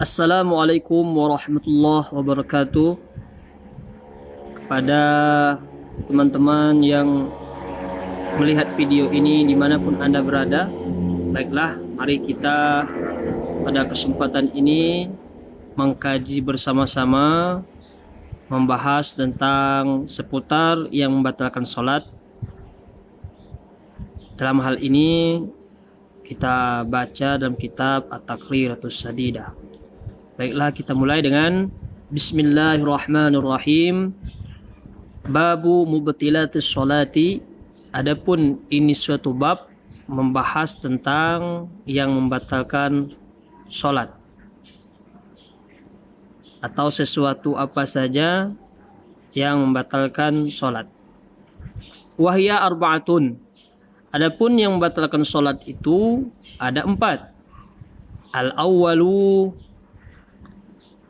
Assalamualaikum warahmatullahi wabarakatuh. Kepada teman-teman yang melihat video ini dimanapun Anda berada, baiklah, mari kita pada kesempatan ini mengkaji bersama-sama, membahas tentang seputar yang membatalkan sholat. Dalam hal ini kita baca dalam kitab At-Taqriratus Sadidah. Baiklah, kita mulai dengan Bismillahirrahmanirrahim. Babu mubtilatis sholati. Adapun ini suatu bab membahas tentang yang membatalkan sholat, atau sesuatu apa saja yang membatalkan sholat. Wahya arba'atun. Adapun yang membatalkan sholat itu ada 4. Al-awwalu,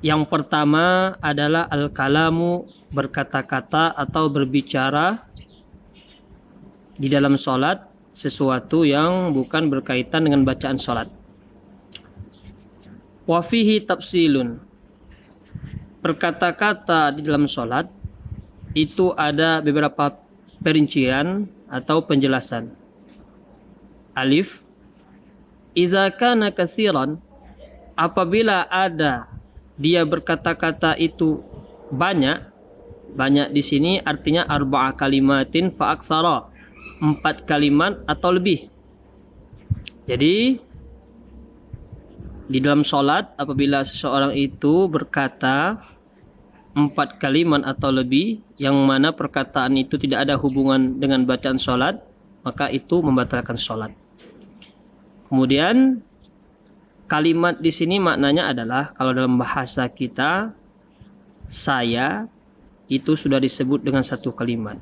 yang pertama adalah al-kalamu, berkata-kata atau berbicara di dalam sholat sesuatu yang bukan berkaitan dengan bacaan sholat. Wa fihi tafsilun. Berkata-kata di dalam sholat itu ada beberapa perincian atau penjelasan. Alif, iza kana katsiran, apabila ada dia berkata-kata itu banyak di sini artinya arba'a kalimatin fa aktsara, 4 kalimat atau lebih. Jadi di dalam sholat apabila seseorang itu berkata 4 kalimat atau lebih, yang mana perkataan itu tidak ada hubungan dengan bacaan sholat, maka itu membatalkan sholat. Kemudian kalimat di sini maknanya adalah, kalau dalam bahasa kita, saya itu sudah disebut dengan 1 kalimat.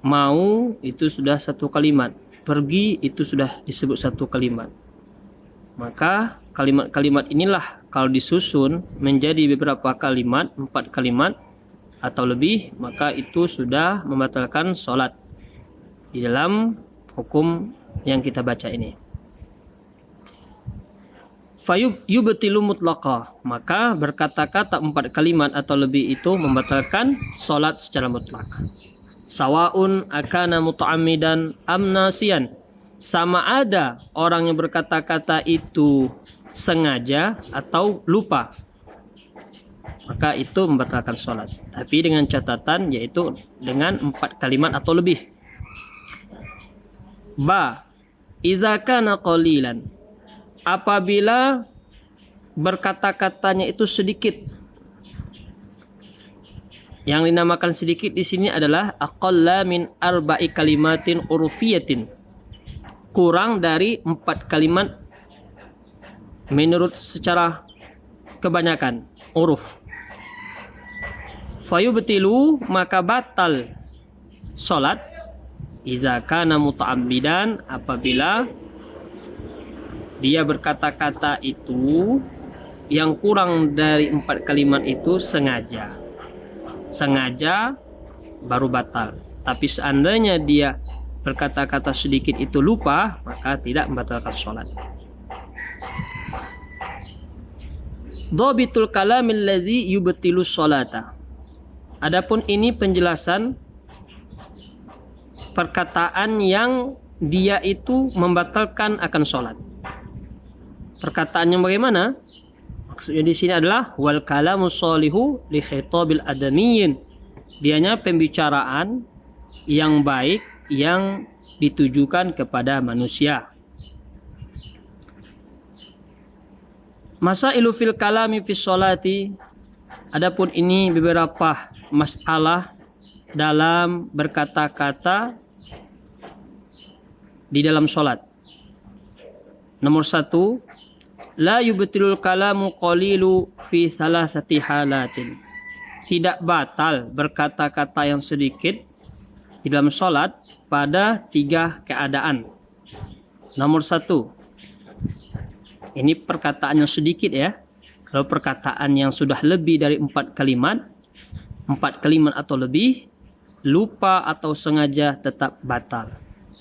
Mau itu sudah 1 kalimat. Pergi itu sudah disebut 1 kalimat. Maka kalimat-kalimat inilah kalau disusun menjadi beberapa kalimat, 4 kalimat atau lebih, maka itu sudah membatalkan sholat di dalam hukum yang kita baca ini. Yubtilu mutlaqa, maka berkata-kata 4 kalimat atau lebih itu membatalkan sholat secara mutlak. Sawaun akana muta'ammidan am nasiyan, sama ada orang yang berkata-kata itu sengaja atau lupa, maka itu membatalkan sholat. Tapi dengan catatan, yaitu dengan 4 kalimat atau lebih. Ba, iza kana qalilan, apabila berkata-katanya itu sedikit. Yang dinamakan sedikit di sini adalah aqalla min arba'i kalimatin urufiyatin, kurang dari 4 kalimat menurut secara kebanyakan uruf. Fayubtilu, maka batal salat, iza kana muta'ammidan, apabila dia berkata-kata itu yang kurang dari 4 kalimat itu sengaja. Sengaja baru batal. Tapi seandainya dia berkata-kata sedikit itu lupa, maka tidak membatalkan sholat. Dhabitul kalamil ladzi yubtilu sholata. Adapun ini penjelasan perkataan yang dia itu membatalkan akan sholat. Perkataan yang bagaimana? Maksudnya di sini adalah wal kalamu sholihu li khitabil adamiyyin. Dianya pembicaraan yang baik yang ditujukan kepada manusia. Masailu fil kalami fi sholati. Adapun ini beberapa masalah dalam berkata-kata di dalam sholat. Nomor 1, la yubtilul kalamu qalilu fi salasati halatin. Tidak batal berkata-kata yang sedikit di dalam sholat pada 3 keadaan. Nomor 1, ini perkataan yang sedikit ya. Kalau perkataan yang sudah lebih dari 4 kalimat atau lebih, lupa atau sengaja tetap batal.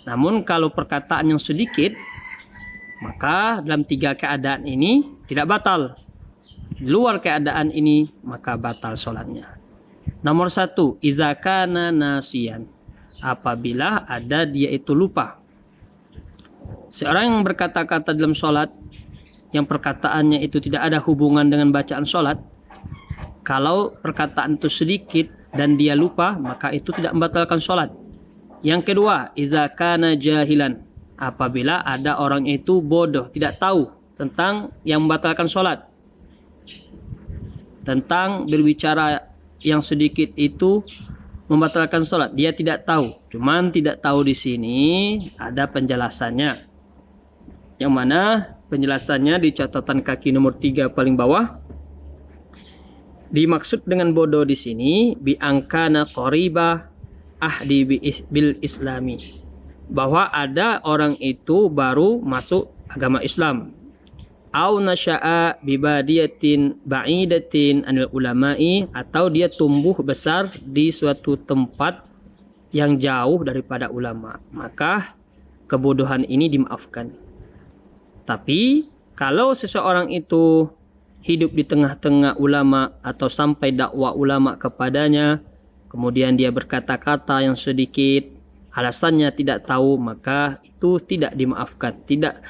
Namun kalau perkataan yang sedikit Maka dalam 3 keadaan ini tidak batal. Luar keadaan ini maka batal sholatnya. Nomor 1, iza kana nasiyan. Apabila ada dia itu lupa. Seorang yang berkata-kata dalam sholat, yang perkataannya itu tidak ada hubungan dengan bacaan sholat, kalau perkataan itu sedikit dan dia lupa, maka itu tidak membatalkan sholat. Yang kedua, iza kana jahilan. Apabila ada orang itu bodoh, tidak tahu tentang yang membatalkan sholat. Tentang berbicara yang sedikit itu membatalkan sholat. Dia tidak tahu. Cuman tidak tahu di sini ada penjelasannya. Yang mana penjelasannya di catatan kaki nomor 3 paling bawah. Dimaksud dengan bodoh di sini bi angkana qariba ahdi bil islami. Bahwa ada orang itu baru masuk agama Islam. Au nasya'a bibadiyatin ba'idatin anil ulama'i, atau dia tumbuh besar di suatu tempat yang jauh daripada ulama. Maka kebodohan ini dimaafkan. Tapi kalau seseorang itu hidup di tengah-tengah ulama atau sampai dakwah ulama kepadanya, kemudian dia berkata-kata yang sedikit, alasannya tidak tahu, maka itu tidak dimaafkan, tidak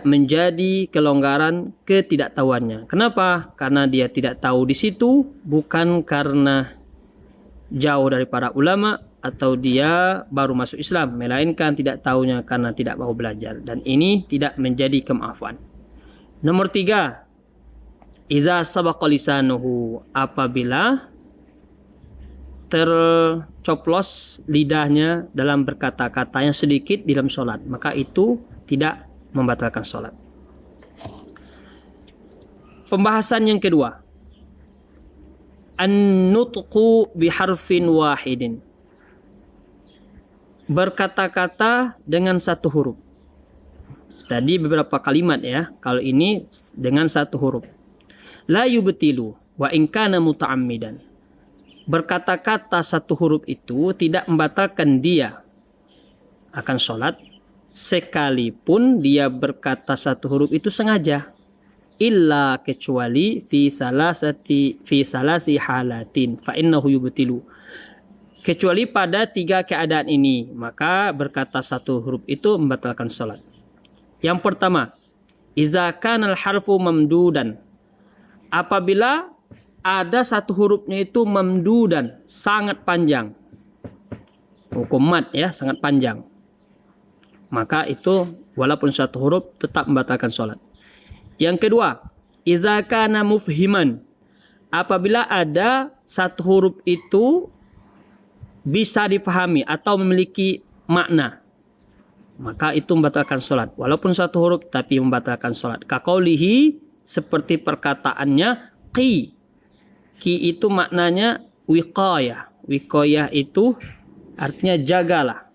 menjadi kelonggaran ketidaktahuannya. Kenapa? Karena dia tidak tahu di situ bukan karena jauh dari para ulama atau dia baru masuk Islam, melainkan tidak tahunya karena tidak mau belajar, dan ini tidak menjadi kemaafan. Nomor 3, iza sabaqa lisanuhu. Apabila tercoplos lidahnya dalam berkata-kata yang sedikit di dalam sholat, maka itu tidak membatalkan sholat. Pembahasan yang kedua, an-nutqu biharfin wahidin. Berkata-kata dengan satu huruf. Tadi beberapa kalimat ya, kalau ini dengan satu huruf. La yubtilu wa in kana muta'ammidan. Berkata-kata satu huruf itu tidak membatalkan dia akan sholat, sekalipun dia berkata satu huruf itu sengaja. Illa kecuali fi salasi halatin fa innahu yubtilu. Kecuali pada 3 keadaan ini, maka berkata satu huruf itu membatalkan sholat. Yang pertama, iza kanal harfu mamdudan. Apabila ada satu hurufnya itu mamdudan, sangat panjang. Hukum mad ya, sangat panjang. Maka itu walaupun satu huruf tetap membatalkan sholat. Yang kedua, iza kana mufhiman. Apabila ada satu huruf itu bisa dipahami atau memiliki makna, maka itu membatalkan sholat. Walaupun satu huruf tapi membatalkan sholat. Kaqaulihi, seperti perkataannya qi. Qi itu maknanya wiqayah. Wiqayah itu artinya jagalah.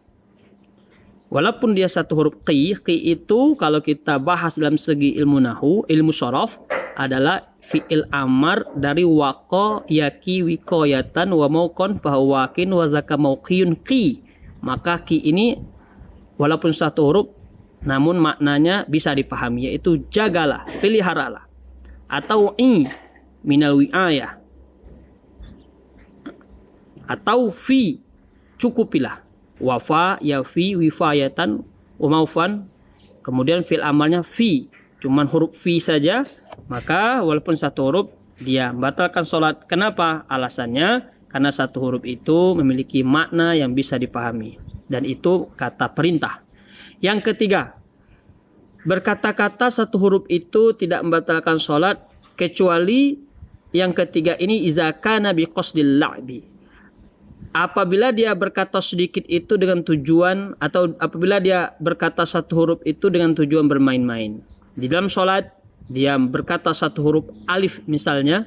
Walaupun dia satu huruf qi itu kalau kita bahas dalam segi ilmu nahu, ilmu sharaf adalah fi'il amar dari waqa yaki wiqayatan wa mauqan fahuwakin wa zaka mauqiyun qi. Maka qi ini walaupun satu huruf namun maknanya bisa dipahami, yaitu jagalah, peliharalah. Atau minal wi'ayah. Atau fi, cukupilah. Wafa yafi wifayatan wa maufan. Kemudian fil amalnya fi, cuman huruf fi saja, maka walaupun satu huruf dia membatalkan sholat. Kenapa? Alasannya karena satu huruf itu memiliki makna yang bisa dipahami, dan itu kata perintah. Yang ketiga, berkata-kata satu huruf itu tidak membatalkan sholat, kecuali yang ketiga ini iza kana biqasdil la'bi. Apabila dia berkata sedikit itu dengan tujuan, atau apabila dia berkata satu huruf itu dengan tujuan bermain-main. Di dalam sholat dia berkata satu huruf alif misalnya,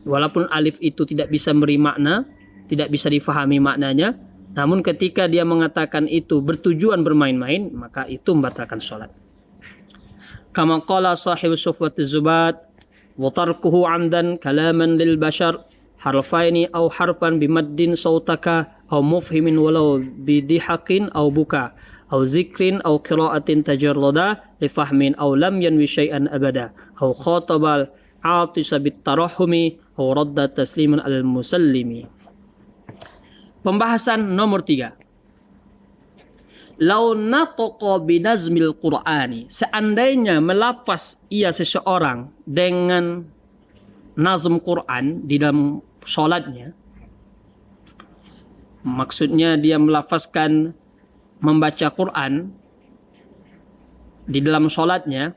walaupun alif itu tidak bisa memberi makna, tidak bisa difahami maknanya, namun ketika dia mengatakan itu bertujuan bermain-main, maka itu membatalkan sholat. Kama qala sahibu sufwatiz zubat wa tarkuhu amdan kalaman lil bashar harfaini aw harfan bimaddin sautaka aw mufhimin walau bidihaqin aw buka أو ذكر أو قراءة تجردا لفهم أو لم ينوي شيئا أبدا أو خاطب العاطس بالترحم أو رد تسليما على المسلم. Pembahasan nomor 3. Lau nataqa binazmil Qur'ani, seandainya melafaz ia seseorang dengan nazm Quran di dalam sholatnya, maksudnya dia melafazkan membaca Quran di dalam sholatnya,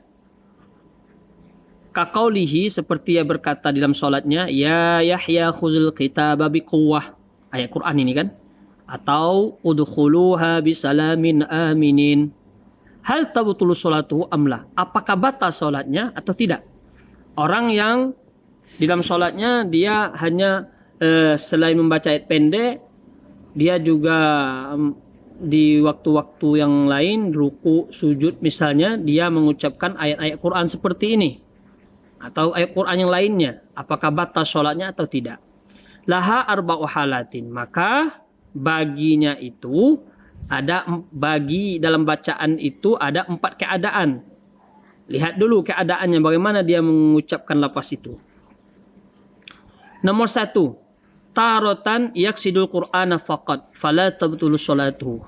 kaqaulihi, seperti ia berkata di dalam sholatnya, ya Yahya khuzul kitaba biquwwah, ayat Quran ini kan, atau udkhuluha bisalamin aminin. Hal tabtulu sholatuhu amla, apakah batal sholatnya atau tidak? Orang yang di dalam sholatnya dia hanya selain membaca ayat pendek, dia juga di waktu-waktu yang lain ruku, sujud misalnya, dia mengucapkan ayat-ayat Quran seperti ini atau ayat Quran yang lainnya, apakah batal sholatnya atau tidak? Laha arba'u halatin, maka baginya itu ada, bagi dalam bacaan itu ada 4 keadaan. Lihat dulu keadaannya, bagaimana dia mengucapkan lafaz itu. Nomor 1, tarotan yaksidul Qur'ana faqat fala tabtulu sholatuhu.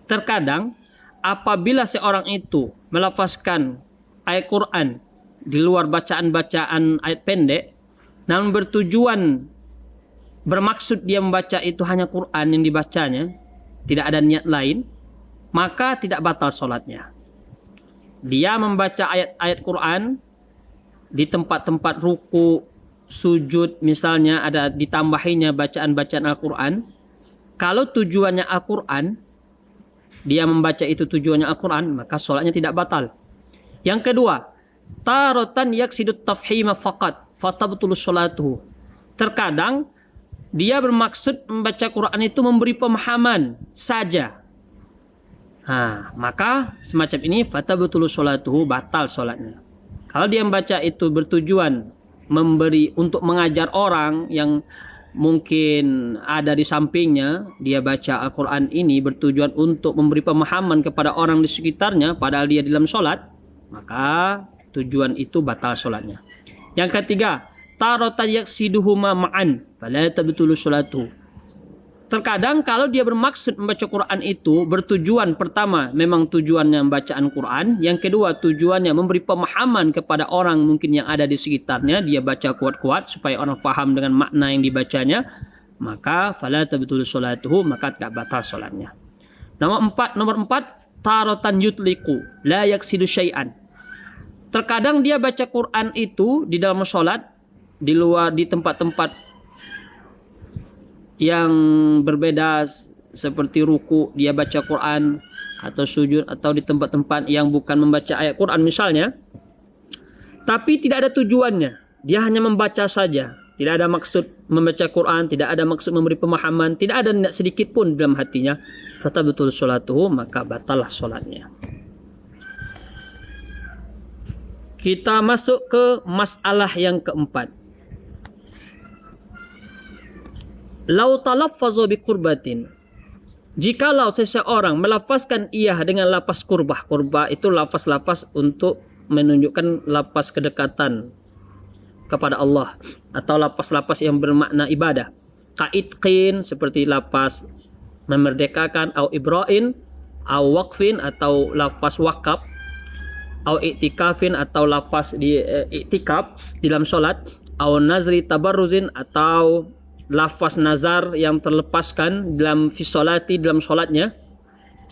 Terkadang apabila seorang itu melafazkan ayat Quran di luar bacaan-bacaan ayat pendek, namun bermaksud dia membaca itu hanya Quran yang dibacanya, tidak ada niat lain, maka tidak batal sholatnya. Dia membaca ayat-ayat Quran di tempat-tempat ruku, sujud misalnya, ada ditambahinya bacaan-bacaan Al-Quran. Kalau tujuannya Al-Quran, dia membaca itu tujuannya Al-Quran, maka sholatnya tidak batal. Yang kedua, tarotan yaksidut tafhima faqat fatabtulu sholatuhu. Terkadang dia bermaksud membaca Quran itu memberi pemahaman saja. Maka semacam ini fatabtulu sholatuhu, batal sholatnya. Kalau dia membaca itu bertujuan memberi, untuk mengajar orang yang mungkin ada di sampingnya, dia baca Al-Quran ini bertujuan untuk memberi pemahaman kepada orang di sekitarnya, padahal dia dalam sholat, maka tujuan itu batal sholatnya. Yang ketiga, tarotan yaksiduhuma ma'an fala tabtulu sholatuhu. Terkadang kalau dia bermaksud membaca Quran itu bertujuan, pertama memang tujuannya bacaan Quran, yang kedua tujuannya memberi pemahaman kepada orang mungkin yang ada di sekitarnya, dia baca kuat-kuat supaya orang paham dengan makna yang dibacanya, maka fala tabtulu sholatuhu, maka tidak batal sholatnya. Nomor 4, tarotan yutliqu la yaksidu syai'an. Terkadang dia baca Quran itu di dalam sholat, di luar, di tempat-tempat yang berbeda seperti ruku dia baca Quran, atau sujud, atau di tempat-tempat yang bukan membaca ayat Quran misalnya, tapi tidak ada tujuannya, dia hanya membaca saja, tidak ada maksud membaca Quran, tidak ada maksud memberi pemahaman, tidak ada niat sedikit pun dalam hatinya, fatabtul sholatuhu, maka batallah sholatnya. Kita masuk ke masalah yang keempat. Lau talaffazu biqurbatin, jikalau seseorang melafazkan ia dengan lafaz qurbah. Qurbah itu lafaz-lafaz untuk menunjukkan lafaz kedekatan kepada Allah, atau lafaz-lafaz yang bermakna ibadah. Ka'itqin, seperti lafaz memerdekakan, au ibra'in, au waqfin, atau lafaz wakaf, au i'tikafin, atau lafaz di i'tikaf di dalam salat, au nazri tabarruzin, atau lafaz nazar yang terlepaskan dalam fisolati, dalam sholatnya.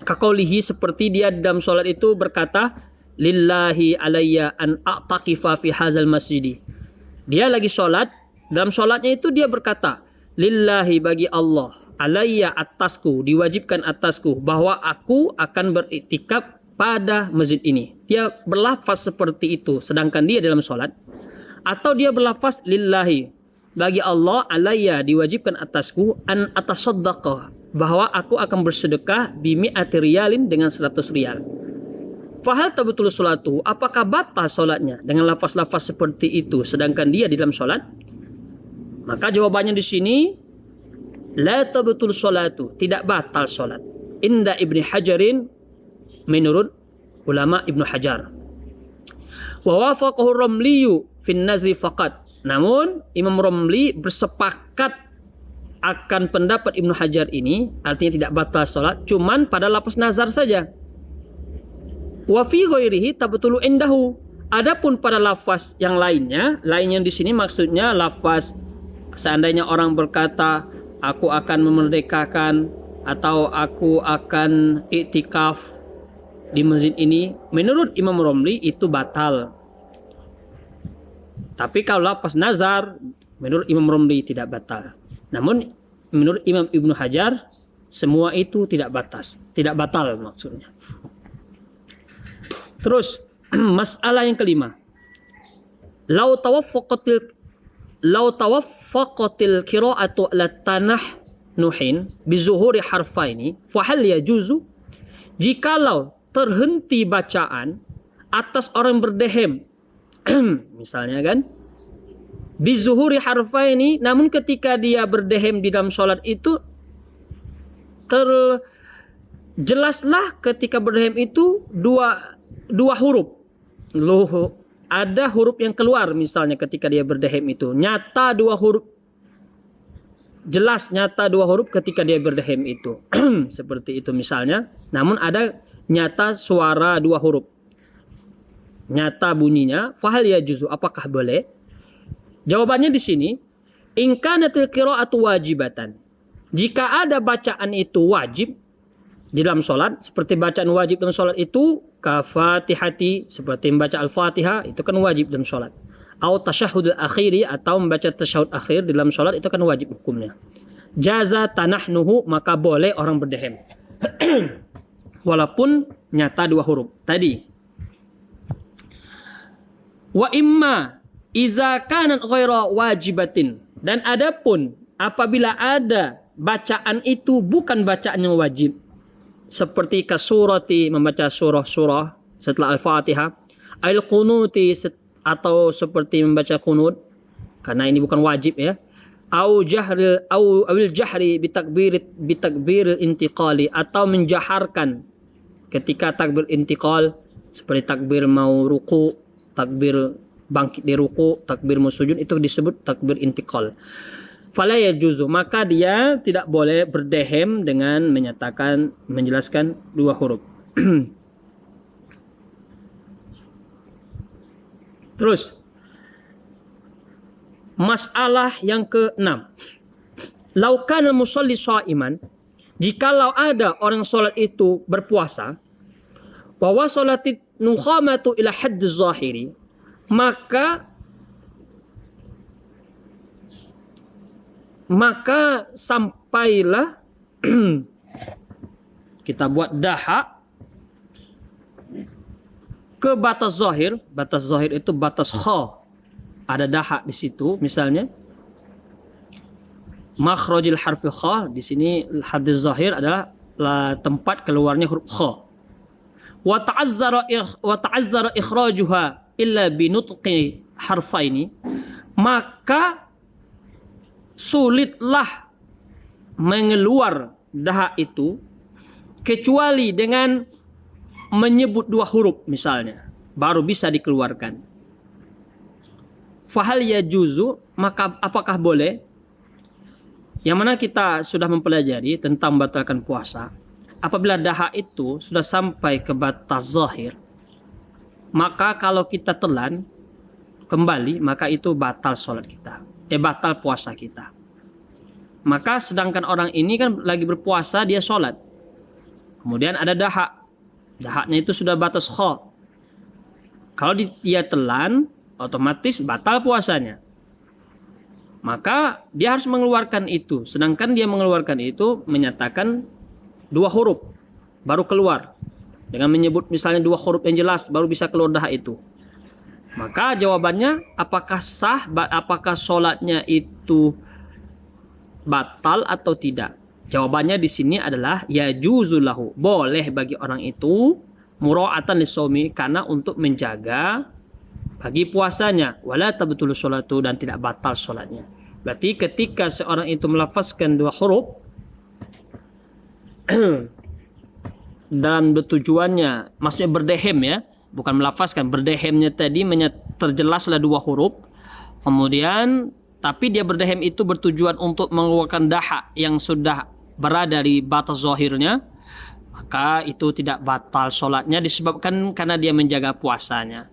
Kaqaulihi, seperti dia dalam sholat itu berkata, lillahi alayya an a'taqifa fi hazal masjidi. Dia lagi sholat, dalam sholatnya itu dia berkata, lillahi, bagi Allah, alayya, atasku, diwajibkan atasku, bahwa aku akan beriktikaf pada masjid ini. Dia berlafaz seperti itu sedangkan dia dalam sholat. Atau dia berlafaz lillahi, bagi Allah, alayya, diwajibkan atasku, an atasaddaqah, bahwa aku akan bersedekah bimi'ati riyalin, dengan 100 rial. Fahal tabtul sholatuhu, apakah batal sholatnya dengan lafaz-lafaz seperti itu sedangkan dia di dalam sholat? Maka jawabannya di sini, la tabtul sholatu, tidak batal sholat. Inda Ibni Hajarin, menurut ulama Ibnu Hajar. Wa wafaqahu Ramli fin nazri faqat. Namun Imam Ramli bersepakat akan pendapat Ibnu Hajar ini, artinya tidak batal sholat, cuman pada lafaz nazar saja. Wa fi ghairihi tabtulu indahu. Adapun pada lafaz yang lainnya di sini maksudnya lafaz seandainya orang berkata aku akan memerdekakan atau aku akan iktikaf di masjid ini, menurut Imam Romli itu batal. Tapi kalau lafaz nazar menurut Imam Romli tidak batal. Namun menurut Imam Ibnu Hajar semua itu tidak batal maksudnya. Terus masalah yang kelima. Lau tawaffaqatil qira'atu ala tanah nuhin bizuhuri harfaini fa hal yajuzu, jikalau terhenti bacaan atas orang berdehem misalnya kan bizuhuri harfaini, namun ketika dia berdehem di dalam sholat itu terjelaslah ketika berdehem itu dua huruf. Loh, ada huruf yang keluar misalnya ketika dia berdehem itu. Nyata dua huruf. Jelas nyata dua huruf ketika dia berdehem itu. Seperti itu misalnya. Namun ada nyata suara dua huruf. Nyata bunyinya. Fahal ya juzu. Apakah boleh? Jawabannya di sini. In kanatil qira'atu wajibatan. Jika ada bacaan itu wajib di dalam sholat, seperti bacaan wajib dalam sholat itu kafatihati, seperti membaca al-fatihah itu kan wajib dalam sholat, atau tasyahudul akhiri, atau membaca tasyahud akhir di dalam sholat itu kan wajib hukumnya. Jaza tanahnuhu, maka boleh orang berdehem walaupun nyata dua huruf tadi. Wa imma iza kanat ghaira wajibatin, dan adapun apabila ada bacaan itu bukan bacaan yang wajib, seperti kasurati, membaca surah-surah setelah Al-Fatihah, al-qunuti, atau seperti membaca qunut karena ini bukan wajib ya, au awil jahri bitakbir intiqali, atau menjaharkan ketika takbir intiqal seperti takbir mau ruku, takbir bangkit di ruku, takbir mau sujud, itu disebut takbir intiqal. Fala yajuzu, maka dia tidak boleh berdehem dengan menjelaskan dua huruf. Terus masalah yang ke-6. Lau kana musalli sha'iman, jikalau ada orang salat itu berpuasa, wa wasalatit nukhamatu ila hadd zahiri, maka sampailah kita buat daha ke batas zahir. Batas zahir itu batas kha, ada daha di situ misalnya. Makhrajil harfi kha, di sini hadis zahir adalah tempat keluarnya huruf kha. Wa ta'azzara ikhrajuha illa bi nutqi harfaini, maka sulitlah mengeluar daha itu kecuali dengan menyebut dua huruf misalnya, baru bisa dikeluarkan. Fahal yajuzu, maka apakah boleh? Yang mana kita sudah mempelajari tentang membatalkan puasa. Apabila daha itu sudah sampai ke batas zahir, maka kalau kita telan kembali, maka itu batal sholat kita. Batal puasa kita. Maka sedangkan orang ini kan lagi berpuasa, dia sholat. Kemudian ada daha. Dahanya itu sudah batas kha. Kalau dia telan, otomatis batal puasanya. Maka dia harus mengeluarkan itu. Sedangkan dia mengeluarkan itu menyatakan dua huruf baru keluar. Dengan menyebut misalnya dua huruf yang jelas baru bisa keluar daha itu. Maka jawabannya apakah sah, apakah sholatnya itu batal atau tidak? Jawabannya di sini adalah yajuzulahu, boleh bagi orang itu mura'atan lisaumi, karena untuk menjaga bagi puasanya, wala tabtulu sholatu, dan tidak batal sholatnya. Berarti ketika seorang itu melafazkan dua huruf dan bertujuannya, maksudnya berdehem ya, bukan melafazkan, berdehemnya tadi terjelaslah 2 huruf. Kemudian tapi dia berdehem itu bertujuan untuk mengeluarkan dahak yang sudah berada di batas zahirnya, maka itu tidak batal sholatnya disebabkan karena dia menjaga puasanya.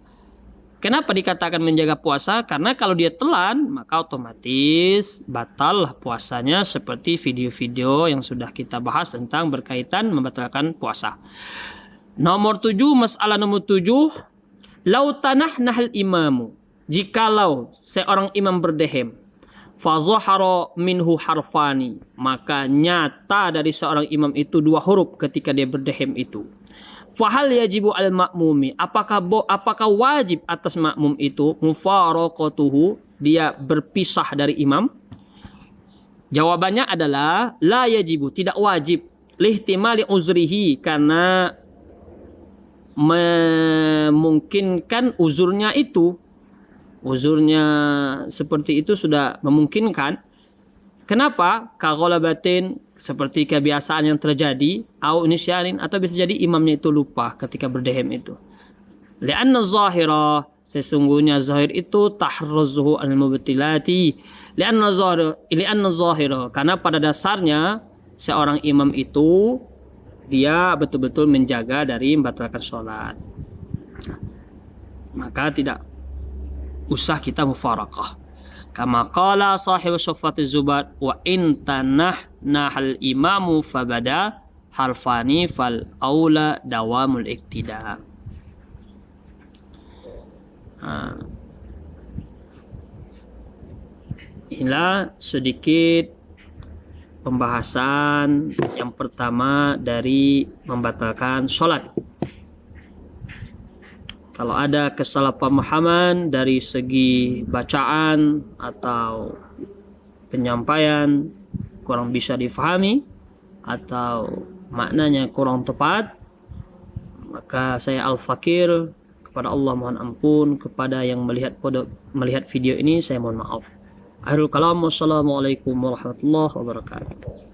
Kenapa dikatakan menjaga puasa? Karena kalau dia telan, maka otomatis batal puasanya, seperti video-video yang sudah kita bahas tentang berkaitan membatalkan puasa. Nomor 7, masalah nomor 7, lau tanahnahal imamu, jikalau seorang imam berdehem, fazahara minhu harfani, maka nyata dari seorang imam itu 2 huruf ketika dia berdehem itu. Fahal yajibu al makmumi, apakah wajib atas makmum itu mufaraqatuhu, dia berpisah dari imam? Jawabannya adalah la yajibu, tidak wajib, lihtimali uzrihi, karena memungkinkan uzurnya seperti itu sudah memungkinkan. Kenapa? Kaghalabatin, seperti kebiasaan yang terjadi, au nisyanin, atau bisa jadi imamnya itu lupa ketika berdehem itu. Li'anna zahira, sesungguhnya zahir itu tahruzuhu al-mubtilati. Li'anna zahira, karena pada dasarnya seorang imam itu dia betul-betul menjaga dari membatalkan sholat. Maka tidak usah kita mufaraqah. Kama qala sahibu Syufati Zubat, wa in nahal imamu fabada harfani fal aula dawamul iktida. Inilah sedikit pembahasan yang pertama dari membatalkan sholat. Kalau ada kesalahpahaman dari segi bacaan atau penyampaian kurang bisa difahami atau maknanya kurang tepat, maka saya al-fakir kepada Allah mohon ampun. Kepada yang melihat video ini saya mohon maaf. Akhirul kalam, wassalamualaikum warahmatullahi wabarakatuh.